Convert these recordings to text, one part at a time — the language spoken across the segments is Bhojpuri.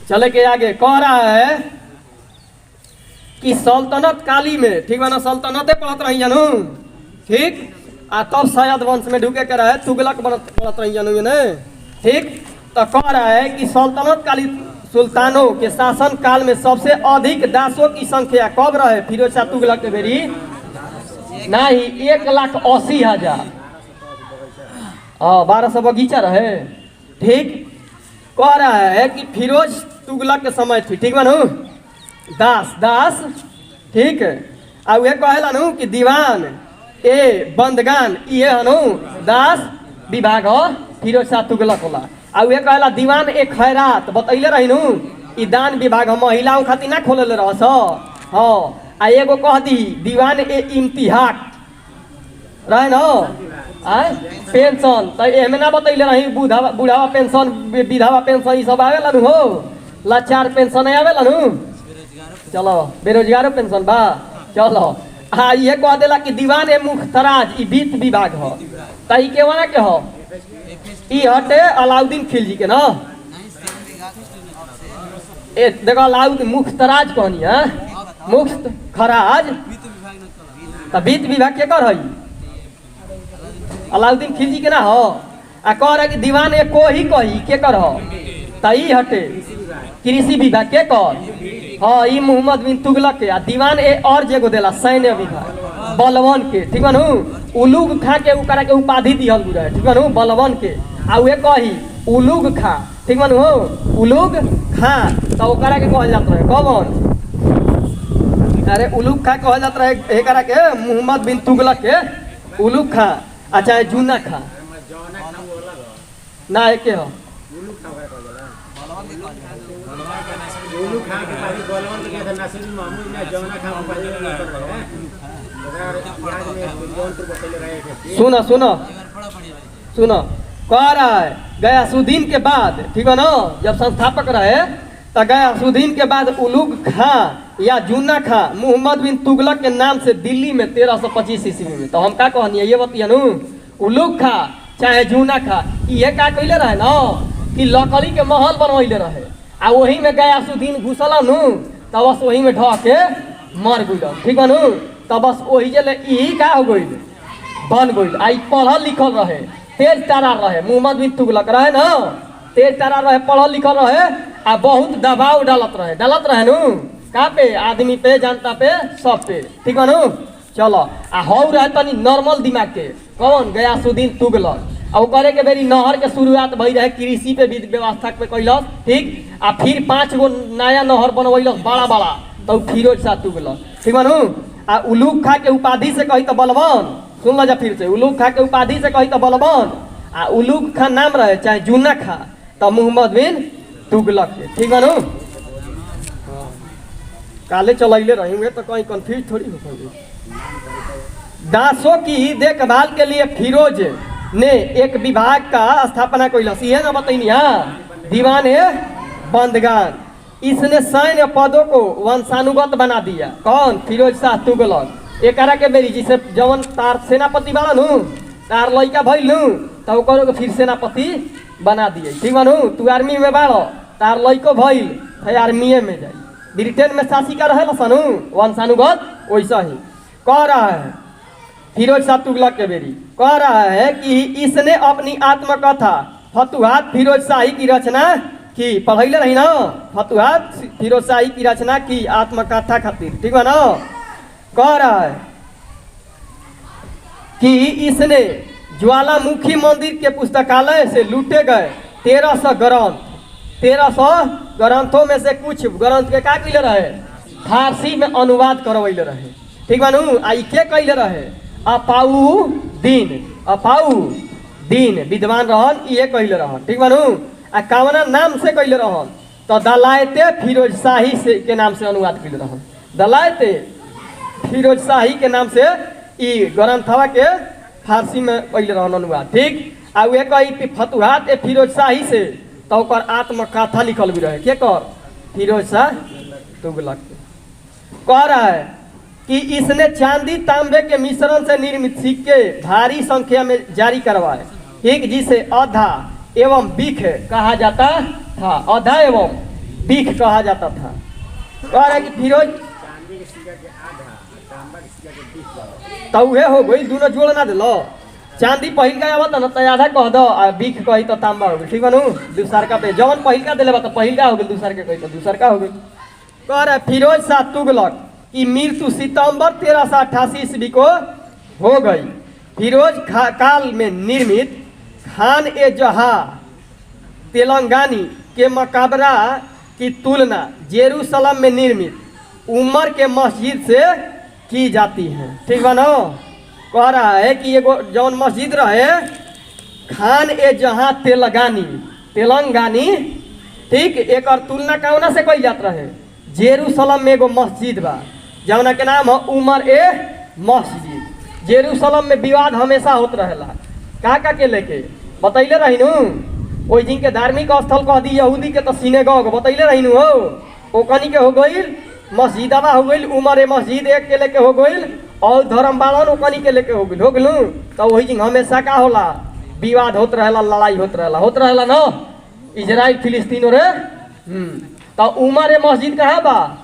चले के आगे कह रहा है कि सल्तनत काली में, ठीक बा ना, सल्तनते पढ़त रही जानू, ठीक, आ तब सैयद वंश में ढुके के रहे तुगलक पढ़त रही जानू ने, ठीक। तो कह रहा है कि सल्तनत काली सुल्तानों के शासन काल में सबसे अधिक दासों की संख्या कब रहे? फिरोज शाह तुगलक के बेरी नहीं, 1,80,000। 1200 बगीचा रहे, ठीक। कह रहा है कि फिरोज तुगलक के समय थी, ठीक बानू, दास, ठीक। आ वे कहेला नु कि दीवान ए बंदगान ये हनु दास विभाग हो फिरोज शाह तुगलक होला। आ वे कहेला दीवान ए खैरात बतैले रही नु ई दान विभाग हम महिलाओं खातिर ना खोलले रहस। हाँ, आ एगो कह दी दीवान ए इम्तिहाक रहे न पेंशन, तो एमे ना बतैले रही बुढ़ावा पेंशन, विधवा पेंशन ई सब आवेला नु हो, लाचार पेंशन आवेला नु, चलो बेरोजगारों पेंशन बा, चलो। हाँ, ये कह देला कि दीवान ए मुख्तराज ई वित्त विभाग हो, त ई केवना के हो, ई हटे अलाउद्दीन खिलजी के ना। ए देखो अलाउद्दीन मुख्तराज कहनी है, मुख्त खराज त वित्त विभाग के कर हई अलाउद्दीन खिलजी के ना हो। आ कह रहा कि दीवान ए को ही कही के कर हो, त ई हटे कृषि विभाग के कर। हाँ, ई मोहम्मद बिन तुगलक के। आ दीवान ए और जेगो देला सैन्य विभाग बलवन के, ठीक बानू, उलूग खा के उकरा के उपाधि दिहल रहे, ठीक बानू, बलवन के। आ वे कही उलूग खा, ठीक बानू हो, उलूग खा, तो ओकरा के कहल जात रहे कौन? अरे उलूग खा कहल जात रहे एकरा के मोहम्मद बिन तुगलक के उलूग खा, अच्छा जूना खा ना एके हो। सुनो सुनो सुनो, कह रहा है गयासुद्दीन के बाद, ठीक है ना, जब संस्थापक रहे तो गयासुद्दीन के बाद उलूग खां या जूना खां मोहम्मद बिन तुगलक के नाम से दिल्ली में 1325 ईस्वी में। तो हम का कहनी है ये बतिया नु, उलूग खा चाहे जूना खा, ये का कैले रहे ना कि लकड़ी के महल बनवैले रहे, आ वही में गयासुद्दीन घुसल नु, तब बस वही में ढह के मर गई, ठीक है नु। तब बस वही जले यही का हो गई बन गई। आई पढ़ल लिखल रहे, तेज तरार रहे, मोहम्मद बिन तुगलक रहे ना, तेज तरार रहे, पढ़ल लिखल रहे, आ बहुत दबाव डालत रहे नु, का पे? आदमी पे, जनता पे, सब पे, ठीक है नु। चलो, आ हौ रहे तनी नॉर्मल दिमाग के, कौन? गयासुद्दीन तुगलक। और करे के बेरी नहर के शुरुआत भई रहे, कृषि पे व्यवस्था पे कैलस, ठीक। आ फिर 5 गो नया नहर बनवैलस बड़ा बड़ा, तो फिरोज शाह तुगलक, ठीक है नु। आ उलूग खा के उपाधि से कही तो बलवान, सुन लो जा फिर से, उलूग खा के उपाधि से कही तो बलवान, आ उलूग खा नाम रहे चाहे जूना खा तो मोहम्मद बिन तुगलक के, ठीक है नु। काले चलैले रहेंगे तो कहीं कंफ्यूज थोड़ी हो। दासों की देखभाल के लिए फिरोज ने एक विभाग का स्थापना कैलस, ये ना बतैनी। हाँ, दीवान है बंदगान, इसने सैन्य पदों को वंशानुगत बना दिया। कौन? फिरोज शाह तुगलक। एकरा के बेरी जिसे जवन तार सेनापति बना नु, तार लइका भइल नु, तो ओकरो फिर सेनापति बना दिए, ठीक बा नु। तू आर्मी में बाड़ो, तार लइको भइल है आर्मी में जाई। ब्रिटेन में शासिका रहे सनु वंशानुगत, वैसा ही कह रहा है फिरोज शाह तुगलक के बेरी। कह रहा है कि इसने अपनी आत्मकथा फतुहात फिरोज शाही की रचना की, पढ़ैले रही ना, फतुहात फिरोज शाही की रचना की आत्मकथा खातिर, ठीक बा ना। कह रहा है कि इसने ज्वालामुखी मंदिर के पुस्तकालय से लूटे गए 1300 ग्रंथ, 1300 ग्रंथों में से कुछ ग्रंथ के का कैले रहे? फारसी में अनुवाद करवैले रहे, ठीक बा नु। आई के कैले रहे? अपाऊ दीन विद्वान रहन, ये कैले रहन, ठीक बा नु। आ कवना नाम से कैले रहन? तो दलायते फिरोज शाही से के नाम से अनुवाद कैले रहन। दलायते फिरोज शाही के नाम से ई ग्रंथवा के फारसी में कैले रहन अनुवाद, ठीक। आ वे कही फतुहात फिरोज शाही से, तो ओकर आत्मकथा लिखल भी रहे, के कर? फिरोज शाह तुगलक। कह रहा है कि इसने चांदी तांबे के मिश्रण से निर्मित सिक्के भारी संख्या में जारी करवाए, ठीक, जिसे अधा एवं बिख कहा जाता था। अधा एवं बीख कहा जाता था। कह रहा है कि फिरोज तो उहे हो गई, दोनों जोड़ ना दिलो। चांदी पहिल का आवत न त आधा कह दो आ बीख कही तो तांबा हो गई, ठीक बनू। दूसर का पे जवन पहिल का दिले तो पहिल का हो गई, दूसर के कही तो दूसर का हो गई। कह रहा है फिरोज शाह तुगलक की मृत्यु सितंबर 1388 ईस्वी को हो गई। फिरोज काल में निर्मित खान ए जहा तेलंगानी के मकबरा की तुलना जेरूसलम में निर्मित उमर के मस्जिद से की जाती है, ठीक बा ना। कह रहा है कि एगो जौन मस्जिद रहे खान ए जहाँ तेलंगानी, ठीक, एक तुलना कौना से कही जात रहे जेरूसलम में एगो मस्जिद बा जौना के नाम है उमर ए मस्जिद। जेरूसलम में विवाद हमेशा होत रहेला, का के लेके बतैले रही नू। ओई दिन के धार्मिक स्थल कह दी यहूदी के तो सिनेगोग बतैले रही नू हो। ओकनी के हो गई मस्जिदवा हो गई उमर ए मस्जिद एक के लेके हो गई, और धर्म बालन ओकनी के लेके हो गलू। तो वही दिन हमेशा का होला विवाद होत रहेला, लड़ाई होत रहेला ना इजराइल फिलिस्तीन रे। तो उमर ए मस्जिद कहाँ बा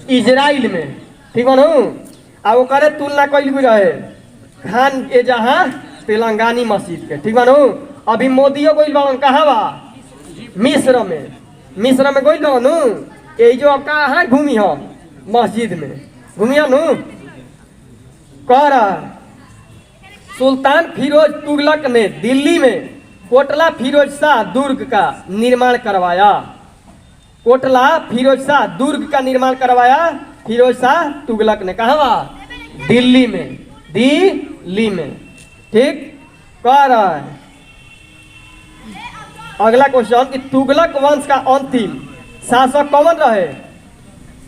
इजराइल में, ठीक बनू। आ ओकरे तुलना कैल गई रहे खान ए जहाँ तेलंगानी मस्जिद के, ठीक बनू। अभी मोदियो गइल बावन कहाँ बा मिस्र में गइल बानू। यही जो कहाँ घूमी हम मस्जिद में घूमिया नू। कह रहा सुल्तान फिरोज तुगलक ने दिल्ली में कोटला फिरोज शाह दुर्ग का निर्माण करवाया। कोटला फिरोज शाह दुर्ग का निर्माण करवाया फिरोज शाह तुगलक ने। कहाँ बा दिल्ली में, ठीक। कह रहा है अगला क्वेश्चन कि तुगलक वंश का अंतिम शासक कौन रहे?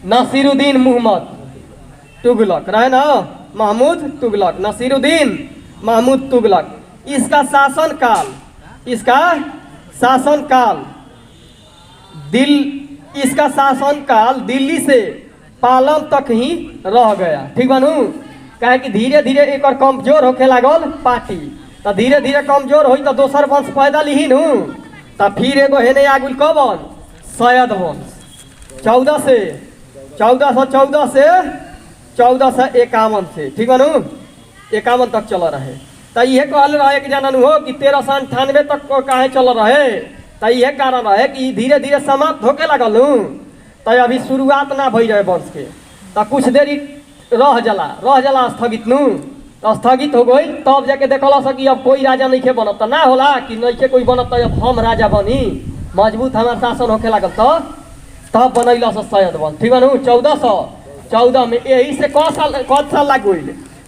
नसीरुद्दीन मुहम्मद तुगलक रहे ना, महमूद तुगलक, नसीरुद्दीन महमूद तुगलक। इसका शासन काल दिल्ली से पालम तक ही रह गया, ठीक बनू। कहे कि धीरे धीरे एक कमजोर होके लागल पार्टी, तो धीरे धीरे कमजोर हुई तो दोसर वंश पैदा ली नू। तो फिर एगो हेने आगुल कौन सैयद वंश 1414 से 1451 से, ठीक बनू 51 तक चल रहे। तो यह कहल रहे कि जानू हो कि 1398 तक काहे चल रहे। तो यह कारण रहे कि धीरे धीरे समाप्त होके लगल। तो अभी शुरुआत ना भई रहे वंश के, तो कुछ देरी रह जला स्थगित नू। तो स्थगित हो गई तब जाके देखल कि अब कोई राजा नहीं बनत, तो ना होला कि नहीं कोई बनत तो अब हम राजा बनी, मजबूत हमारा शासन होके लागल। तो तब बनैला से सैयद वंश, ठीक बनू 1414 में। यही से कौन साल लाग गई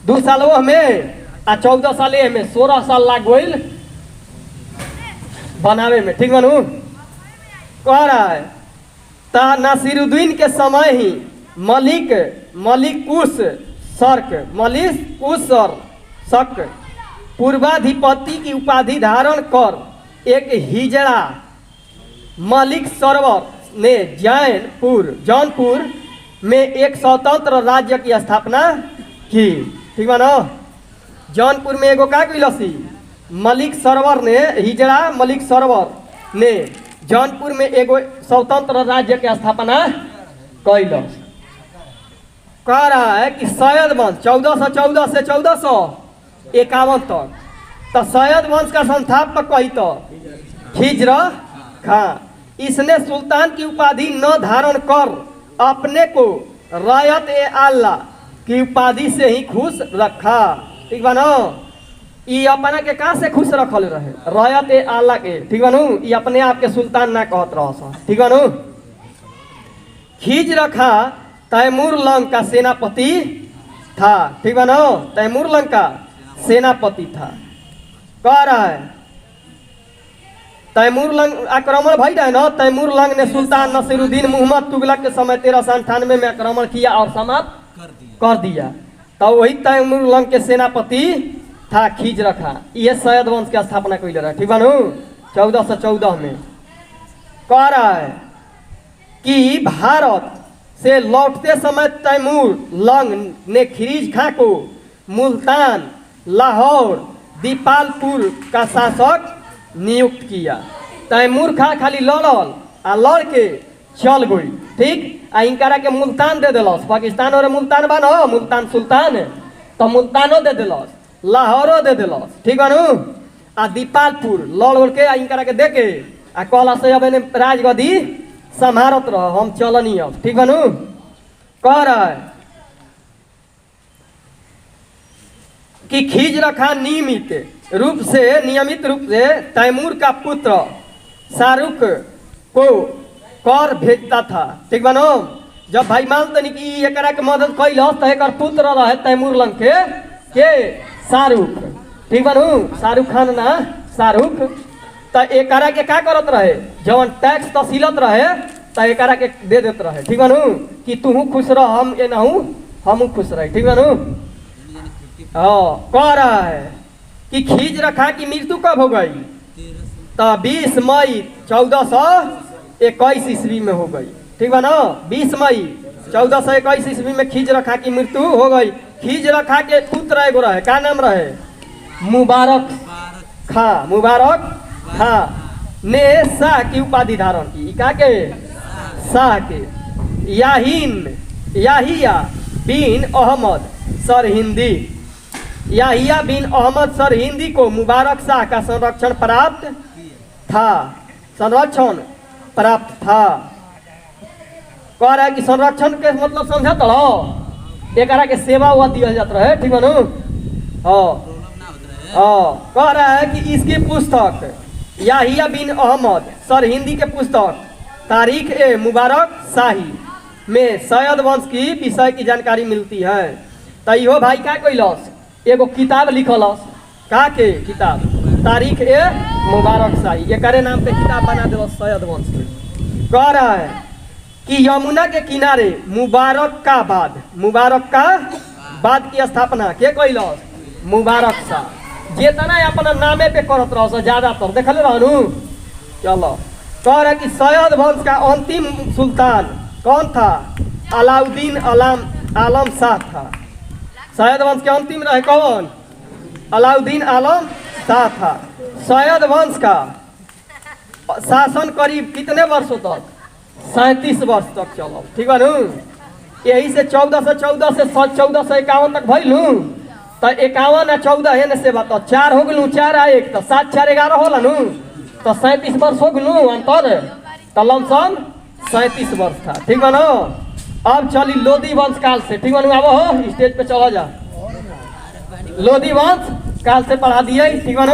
2 साल वो में आ 14 साल में 16 साल लाग गई बनावे में, ठीक बनू। कह रहा है ता नासिरुद्दीन के समय ही मलिकुस शक पूर्वाधिपति की उपाधि धारण कर एक हिजड़ा मलिक सरवर ने जौनपुर में एक स्वतंत्र राज्य की स्थापना की, ठीक है ना। जौनपुर में एगो का कैलसी हिजड़ा मलिक सरवर ने जौनपुर में एगो स्वतंत्र राज्य की स्थापना कैलस। कह रहा है कि सैयद वंश 1414 से 1451 तक, तो सैयद वंश का संस्थापक कही तो खिजर खां। इसने सुल्तान की उपाधि न धारण कर अपने को रायत ए आला की उपाधि से ही खुश रखा, ठीक बा ना। ये अपना के कहाँ से खुश रखल रहे रायत ए आला के, ठीक बा नू। ये अपने आप के सुल्तान ना कहत रह, ठीक बा नू। खिजर खां तैमूर लंग का सेनापति था, ठीक बा ना। तैमूर लंग का सेनापति था। कह रहा है तैमूर लंग आक्रमण भई रहे ना। तैमूर लंग ने सुल्तान नसीरुद्दीन मुहम्मद तुगलक के समय 1398 में आक्रमण किया और समाप्त कर दिया। तो वही तैमूर लंग के सेनापति था खिजर खां। यह सैयद वंश की स्थापना कैले रहा, ठीक बा नू 1414 में। कह रहा है कि भारत से लौटते समय तैमूर लंग ने खिरीज खां को मुल्तान, लाहौर, दीपालपुर का शासक नियुक्त किया। तैमूर खां खाली लड़ल आ लड़ के चल गई। ठीक, आ इनकरा के मुल्तान दे दिलस, पाकिस्तान और मुल्तान बा न, मुल्तान सुल्तान, तो मुल्तानो दे दिलस, लाहौरो दे दिलस। ठीक बा नु। आ दीपालपुर लड़ उड़ के आ इनकरा के दे के आ कहला से अब इन्हें राजगद्दी संभारत रह, हम चलनी अब। ठीक बा नु। कह रहा है कि खिज्र खान नियमित रूप से तैमूर का पुत्र शाहरुख को कर भेजता था। ठीक बा नो। जब भाई मानते नहीं कि एकरा के मदद कैलस तो एकर पुत्र रहे तैमूर लंग के शाहरुख। ठीक बा नु। शाहरुख खान ना शाहरुख। तो एकरा के का करत रहे, जवन टैक्स तसीलत रहे तो एकरा के दे देत रहे। ठीक बा नु। कि तू खुश रह, हम ए ना हूँ, हम खुश रहे। ठीक बा नु। हाँ, कह रहा है कि खिज्र खां की मृत्यु कब हो गई, तो 20 मई 1421 ईस्वी में हो गई। ठीक बा ना। 20 मई 1421 ईस्वी में खिज्र खां की मृत्यु हो गई। खिज्र खां के पुत्र एगो रहे, का नाम रहे, मुबारक खां ने शाह की उपाधि धारण की। का के शाह के। याहिया बिन अहमद सरहिंदी, याहिया बिन अहमद सरहिंदी को मुबारक शाह का संरक्षण प्राप्त था। कह रहा है कि संरक्षण के मतलब समझत रहो, एकरा के सेवा हुआ दिया जाता रहे। ठीक है ना। कह रहा है कि इसकी पुस्तक याहिया बिन अहमद सरहिंदी के पुस्तक तारीख ए मुबारक शाही में सैयद वंश की विषय की जानकारी मिलती है। तो इहो भाई का कैलस, एगो किताब लिखलस। का के किताब, तारीख ए मुबारक शाही, एकरे नाम पे किताब बना दिलस सैयद वंश के। कह रहा है कि यमुना के किनारे मुबारक का बाद की स्थापना के कैलस, मुबारक शाह। जितना अपना नामे पे करत रहो ज्यादातर देखल रहनु। चलो, कह रहा है कि सैयद वंश का अंतिम सुल्तान कौन था, अलाउद्दीन आलम शाह था। सैयद वंश के अंतिम रहे कौन, अलाउद्दीन आलम शाह था। सैयद वंश का शासन करीब कितने वर्षों तक, 37 वर्ष तक चलो। ठीक है न। यही से 1451 तक भैलू। तो 51 आ 14 है से बताओ, 4 हो गलू, 4 आ 1 तो 7 4 11 होला नु। तो 37 वर्ष हो गलू अंतर, तो लमसम 37 वर्ष था। ठीक है ना। अब चली लोधी वंश काल से। ठीक है ना। अब हो स्टेज पे चला जा, लोधी वंश काल से पढ़ा दिए। ठीक है ना।